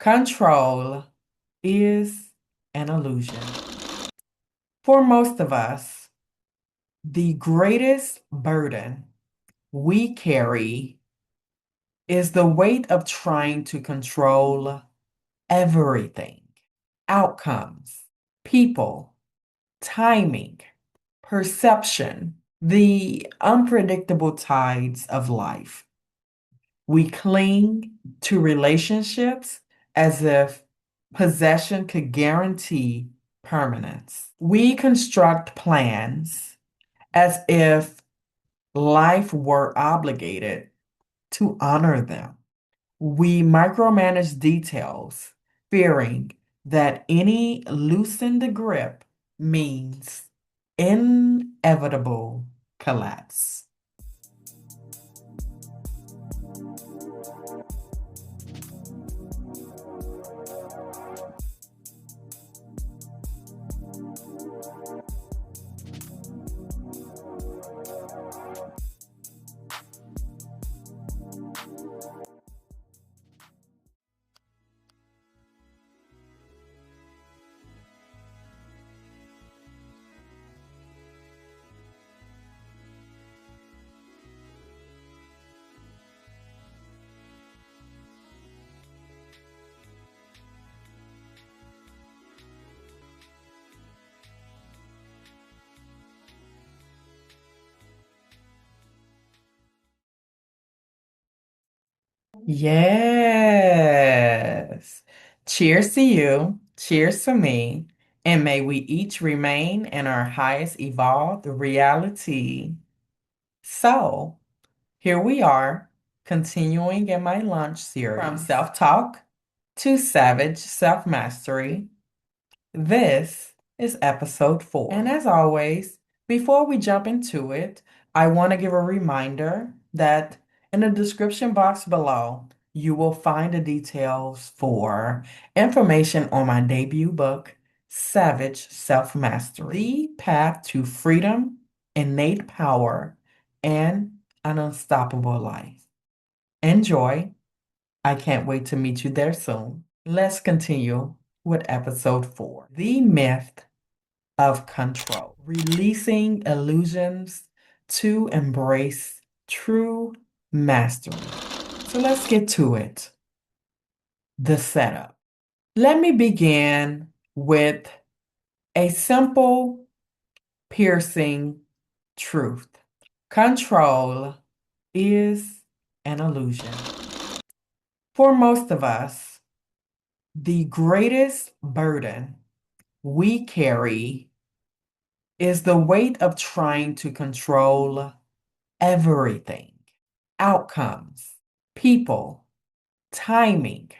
Control is an illusion. For most of us, the greatest burden we carry is the weight of trying to control everything: outcomes, people, timing, perception, the unpredictable tides of life. We cling to relationships as if possession could guarantee permanence. We construct plans as if life were obligated to honor them. We micromanage details, fearing that any loosened grip means inevitable collapse. Yes. Cheers to you. Cheers to me. And may we each remain in our highest evolved reality. So, here we are, continuing in my lunch series from self talk to savage self mastery. This is episode 4. And as always, before we jump into it, I want to give a reminder that in the description box below, you will find the details for information on my debut book, Savage Self Mastery: The Path to Freedom, Innate Power, and an Unstoppable Life. Enjoy. I can't wait to meet you there soon. Let's continue with episode 4: The Myth of Control. Releasing illusions to embrace true mastery. So let's get to it. The setup. Let me begin with a simple, piercing truth. Control is an illusion. For most of us, the greatest burden we carry is the weight of trying to control everything: outcomes, people, timing,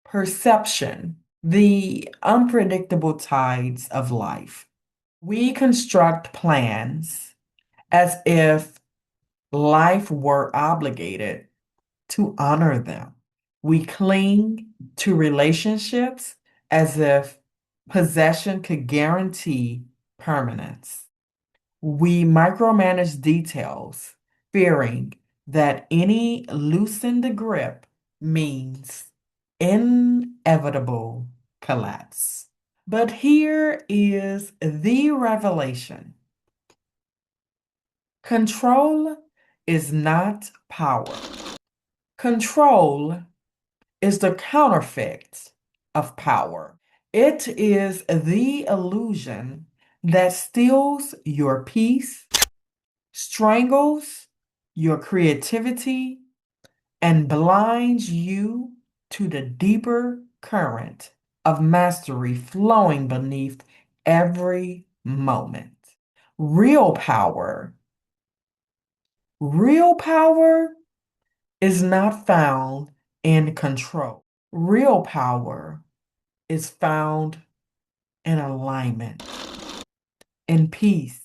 perception, the unpredictable tides of life. We construct plans as if life were obligated to honor them. We cling to relationships as if possession could guarantee permanence. We micromanage details, fearing that any loosened grip means inevitable collapse. But here is the revelation: control is not power. Control is the counterfeit of power. It is the illusion that steals your peace, strangles your creativity, and blinds you to the deeper current of mastery flowing beneath every moment. Real power, real power is not found in control. Real power is found in alignment, in peace,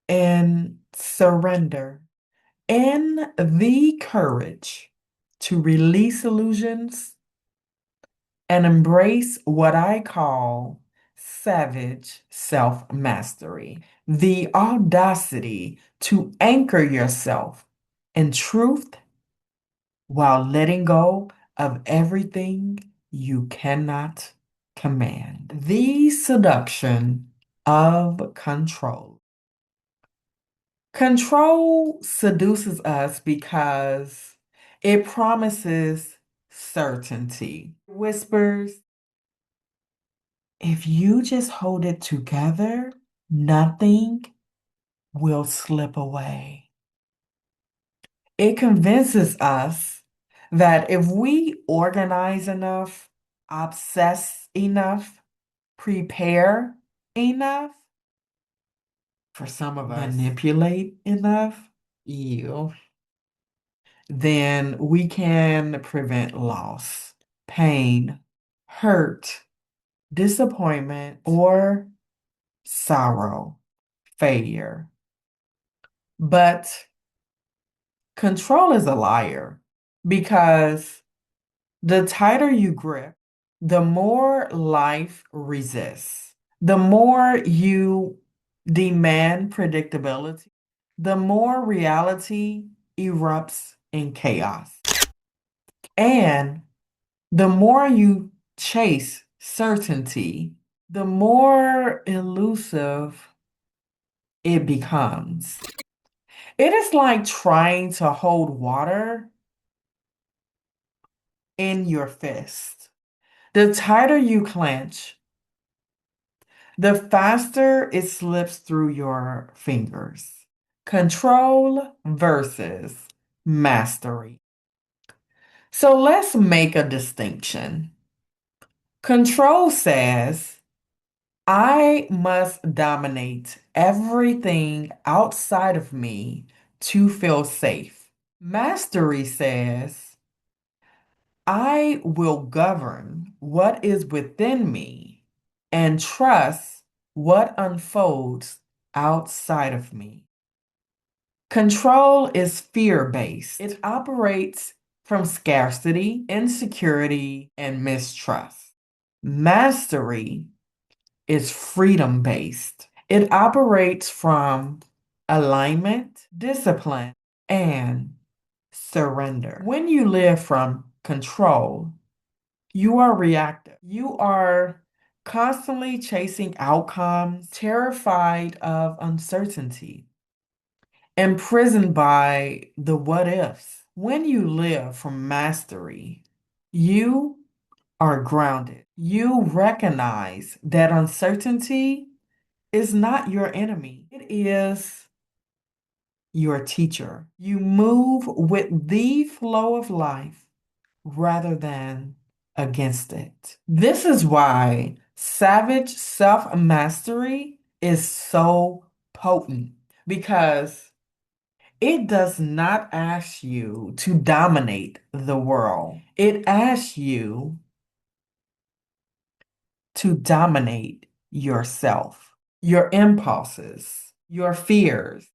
in surrender, in the courage to release illusions and embrace what I call savage self mastery: the audacity to anchor yourself in truth while letting go of everything you cannot command. The seduction of control. Control seduces us because it promises certainty. Whispers, if you just hold it together, nothing will slip away. It convinces us that if we organize enough, obsess enough, prepare enough, for some of us, manipulate enough, you, then we can prevent loss, pain, hurt, disappointment, or sorrow, failure. But control is a liar because the tighter you grip, the more life resists. The more you demand predictability, the more reality erupts in chaos. And the more you chase certainty, the more elusive it becomes. It is like trying to hold water in your fist. The tighter you clench, the faster it slips through your fingers. Control versus mastery. So let's make a distinction. Control says, I must dominate everything outside of me to feel safe. Mastery says, I will govern what is within me and trust what unfolds outside of me. Control is fear-based. It operates from scarcity, insecurity, and mistrust. Mastery is freedom-based. It operates from alignment, discipline, and surrender. When you live from control, you are reactive. You are constantly chasing outcomes, terrified of uncertainty, imprisoned by the what ifs. When you live from mastery, you are grounded. You recognize that uncertainty is not your enemy, it is your teacher. You move with the flow of life rather than against it. This is why savage self mastery is so potent because it does not ask you to dominate the world, it asks you to dominate yourself, your impulses, your fears,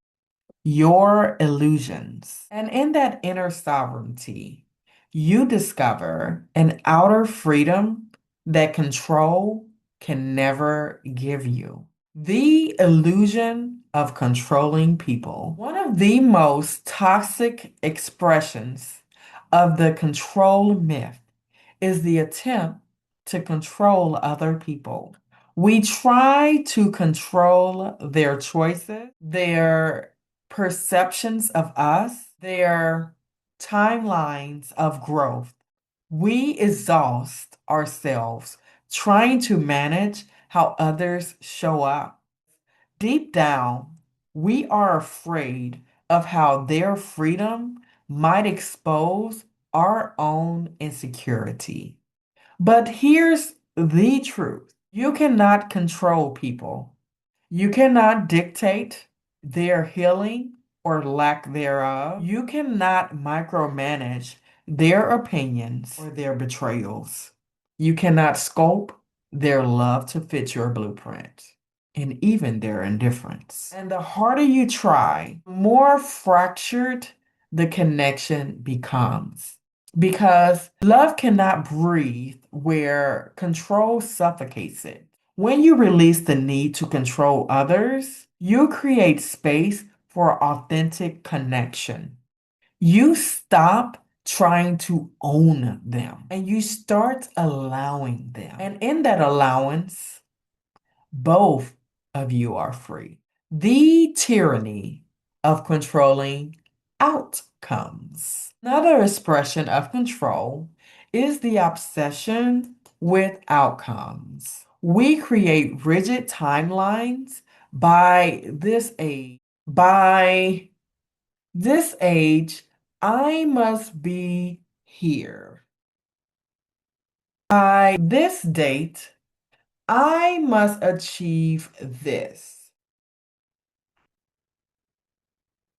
your illusions. And in that inner sovereignty, you discover an outer freedom that control can never give you. The illusion of controlling people. One of the most toxic expressions of the control myth is the attempt to control other people. We try to control their choices, their perceptions of us, their timelines of growth. We exhaust ourselves trying to manage how others show up. Deep down, we are afraid of how their freedom might expose our own insecurity. But here's the truth. You cannot control people. You cannot dictate their healing or lack thereof. You cannot micromanage their opinions or their betrayals. You cannot sculpt their love to fit your blueprint and even their indifference. And the harder you try, the more fractured the connection becomes. Because love cannot breathe where control suffocates it. When you release the need to control others, you create space for authentic connection. You stop trying to own them. And you start allowing them. And in that allowance, both of you are free. The tyranny of controlling outcomes. Another expression of control is the obsession with outcomes. We create rigid timelines by this age. By this age, I must be here. By this date, I must achieve this.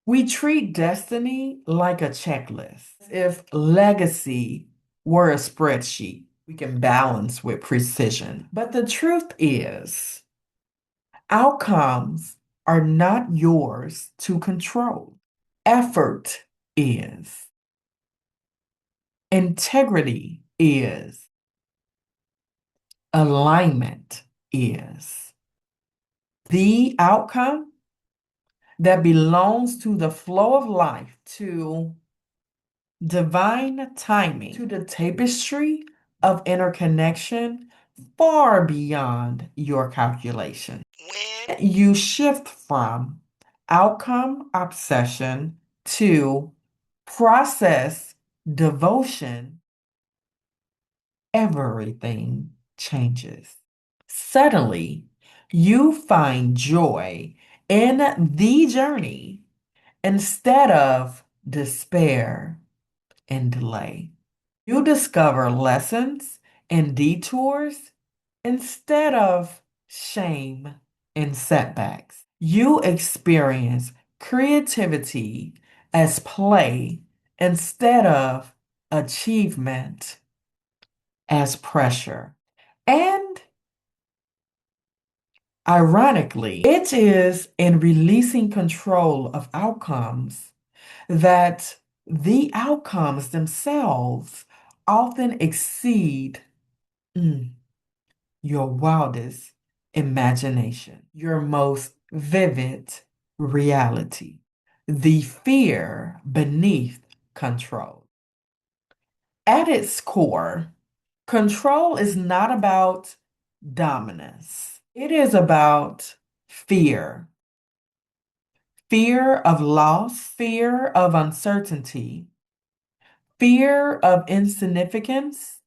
We treat destiny like a checklist. If legacy were a spreadsheet, we can balance with precision. But the truth is, outcomes are not yours to control. Effort is. Integrity is. Alignment is. The outcome that belongs to the flow of life, to divine timing, to the tapestry of interconnection far beyond your calculation. When you shift from outcome obsession to process devotion, everything changes. Suddenly, you find joy in the journey instead of despair and delay. You discover lessons and detours instead of shame and setbacks. You experience creativity as play instead of achievement as pressure. And ironically, it is in releasing control of outcomes that the outcomes themselves often exceed your wildest imagination, your most vivid reality, the fear beneath control. At its core, control is not about dominance. It is about fear. Fear of loss, fear of uncertainty, fear of insignificance,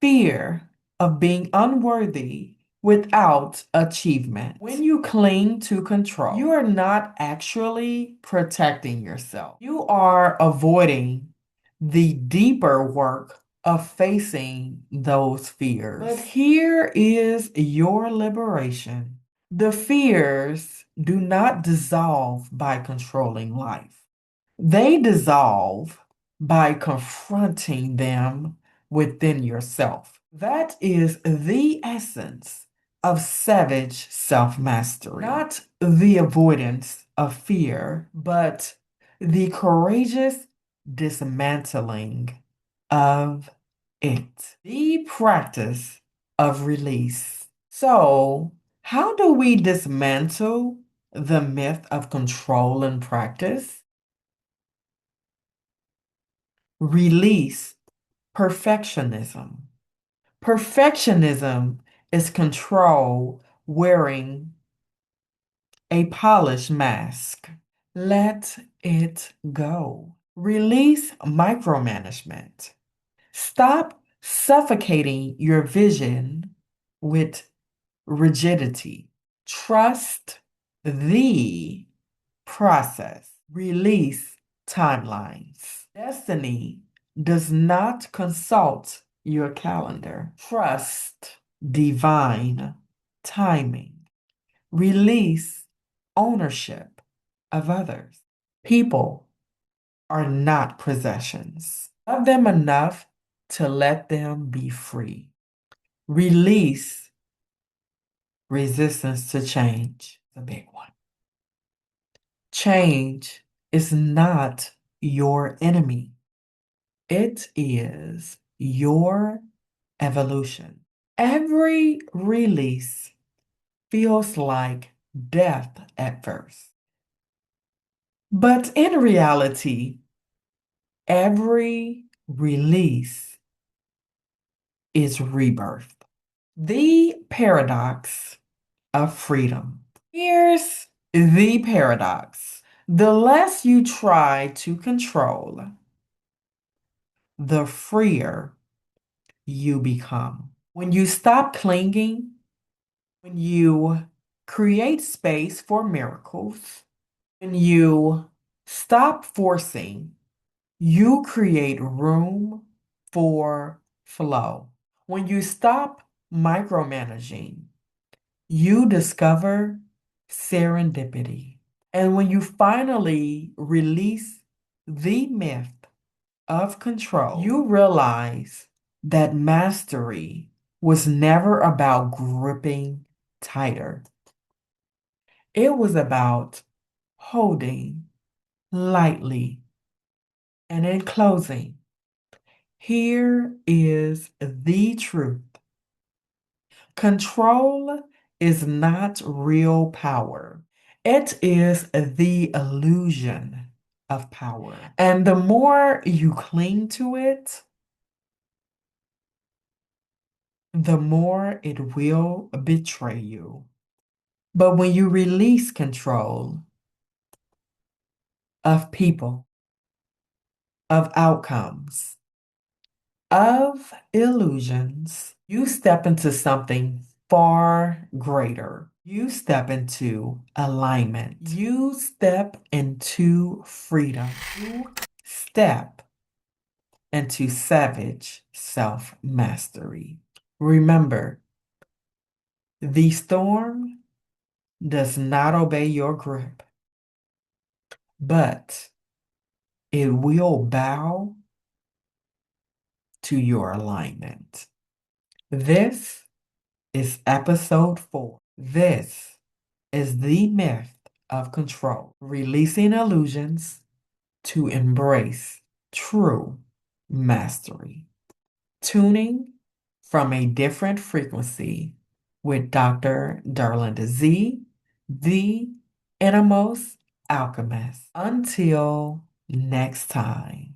fear of being unworthy without achievement. When you cling to control, you are not actually protecting yourself. You are avoiding the deeper work of facing those fears. But here is your liberation. The fears do not dissolve by controlling life. They dissolve by confronting them within yourself. That is the essence of savage self mastery. Not the avoidance of fear, but the courageous dismantling of it. The practice of release. So, how do we dismantle the myth of control in practice? Release perfectionism. Perfectionism is control wearing a polished mask. Let it go. Release micromanagement. Stop suffocating your vision with rigidity. Trust the process. Release timelines. Destiny does not consult your calendar. Trust divine timing. Release ownership of others. People are not possessions. Love them enough to let them be free. Release resistance to change. The big one. Change is not your enemy. It is your evolution. Every release feels like death at first. But in reality, every Release is rebirth. The paradox of freedom. Here's the paradox. The less you try to control, the freer you become. When you stop clinging, when you create space for miracles, when you stop forcing, you create room for flow. When you stop micromanaging, you discover serendipity. And when you finally release the myth of control, you realize that mastery was never about gripping tighter. It was about holding lightly. And in closing, here is the truth. Control is not real power. It is the illusion of power. And the more you cling to it, the more it will betray you. But when you release control of people, of outcomes, of illusions, you step into something far greater. You step into alignment. You step into freedom. You step into savage self mastery. Remember, the storm does not obey your grip, but it will bow to your alignment. This is episode 4. This is the myth of control, releasing illusions to embrace true mastery. Tuning from a different frequency with Dr. Darlinda Z, the Enhermost Alchemist. Until next time.